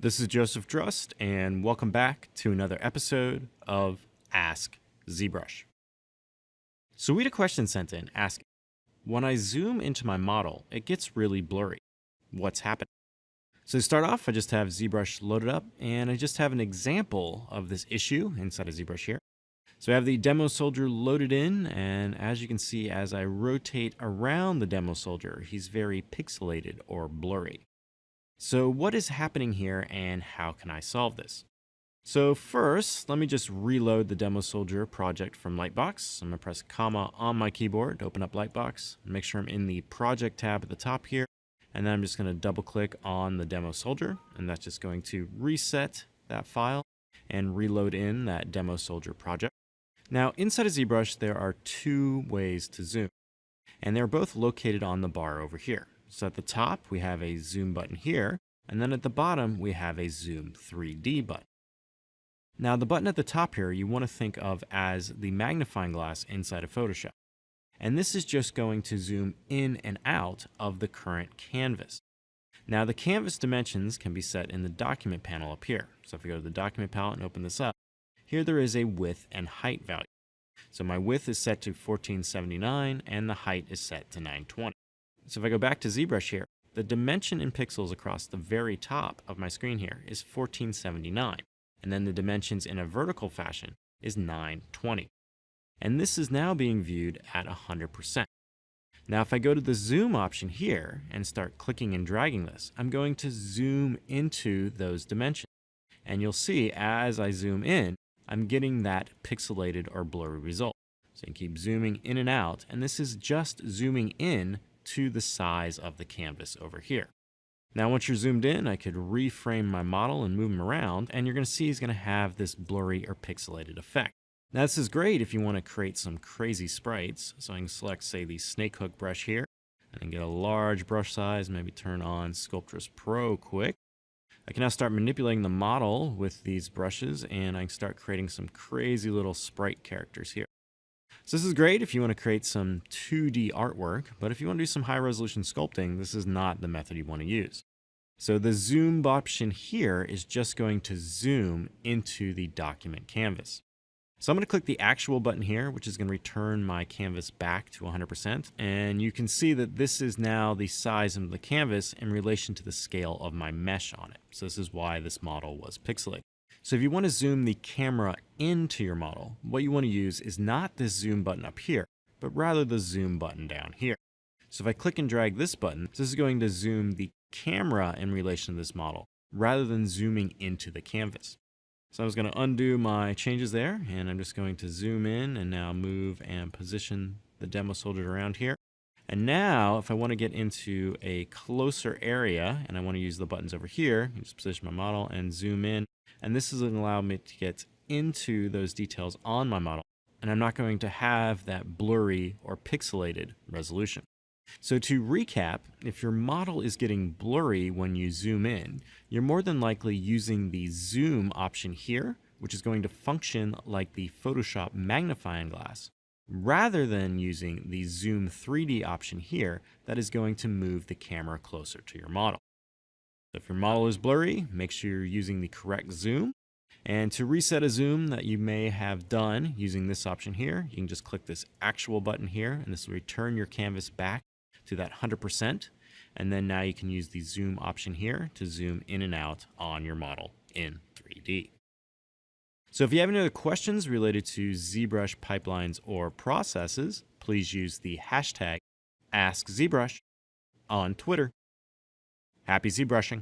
This is Joseph Drust, and welcome back to another episode of Ask ZBrush. So we had a question sent in asking, when I zoom into my model, it gets really blurry. What's happening? So to start off, I just have ZBrush loaded up, and I just have an example of this issue inside of ZBrush here. So I have the demo soldier loaded in, and as you can see, as I rotate around the demo soldier, he's very pixelated or blurry. So what is happening here, and how can I solve this? So first, let me just reload the demo soldier project from Lightbox. I'm going to press comma on my keyboard to open up Lightbox. Make sure I'm in the project tab at the top here. And then I'm just going to double click on the demo soldier, and that's just going to reset that file and reload in that demo soldier project. Now inside of ZBrush, there are two ways to zoom, and they're both located on the bar over here. So at the top, we have a zoom button here, and then at the bottom, we have a zoom 3D button. Now the button at the top here, you want to think of as the magnifying glass inside of Photoshop. And this is just going to zoom in and out of the current canvas. Now the canvas dimensions can be set in the document panel up here. So if we go to the document palette and open this up, here there is a width and height value. So my width is set to 1479 and the height is set to 920. So if I go back to ZBrush here, the dimension in pixels across the very top of my screen here is 1479. And then the dimensions in a vertical fashion is 920. And this is now being viewed at 100%. Now if I go to the zoom option here and start clicking and dragging this, I'm going to zoom into those dimensions. And you'll see as I zoom in, I'm getting that pixelated or blurry result. So you can keep zooming in and out, and this is just zooming in to the size of the canvas over here. Now once you're zoomed in, I could reframe my model and move him around, and you're going to see he's going to have this blurry or pixelated effect. Now this is great if you want to create some crazy sprites. So I can select, say, the snake hook brush here, and then get a large brush size, maybe turn on Sculptress Pro quick. I can now start manipulating the model with these brushes, and I can start creating some crazy little sprite characters here. So this is great if you want to create some 2D artwork, but if you want to do some high resolution sculpting, this is not the method you want to use. So the zoom option here is just going to zoom into the document canvas. So I'm going to click the actual button here, which is going to return my canvas back to 100%. And you can see that this is now the size of the canvas in relation to the scale of my mesh on it. So this is why this model was pixelated. So if you want to zoom the camera into your model, what you want to use is not this zoom button up here, but rather the zoom button down here. So if I click and drag this button, this is going to zoom the camera in relation to this model, rather than zooming into the canvas. So I was going to undo my changes there, and I'm just going to zoom in and now move and position the demo soldier around here. And now if I want to get into a closer area and I want to use the buttons over here, I just position my model and zoom in. And this is going to allow me to get into those details on my model. And I'm not going to have that blurry or pixelated resolution. So to recap, if your model is getting blurry when you zoom in, you're more than likely using the zoom option here, which is going to function like the Photoshop magnifying glass, rather than using the zoom 3D option here that is going to move the camera closer to your model. If your model is blurry, make sure you're using the correct zoom. And to reset a zoom that you may have done using this option here, you can just click this actual button here, and this will return your canvas back to that 100%. And then now you can use the zoom option here to zoom in and out on your model in 3D. So if you have any other questions related to ZBrush pipelines or processes, please use the hashtag AskZBrush on Twitter. Happy ZBrushing!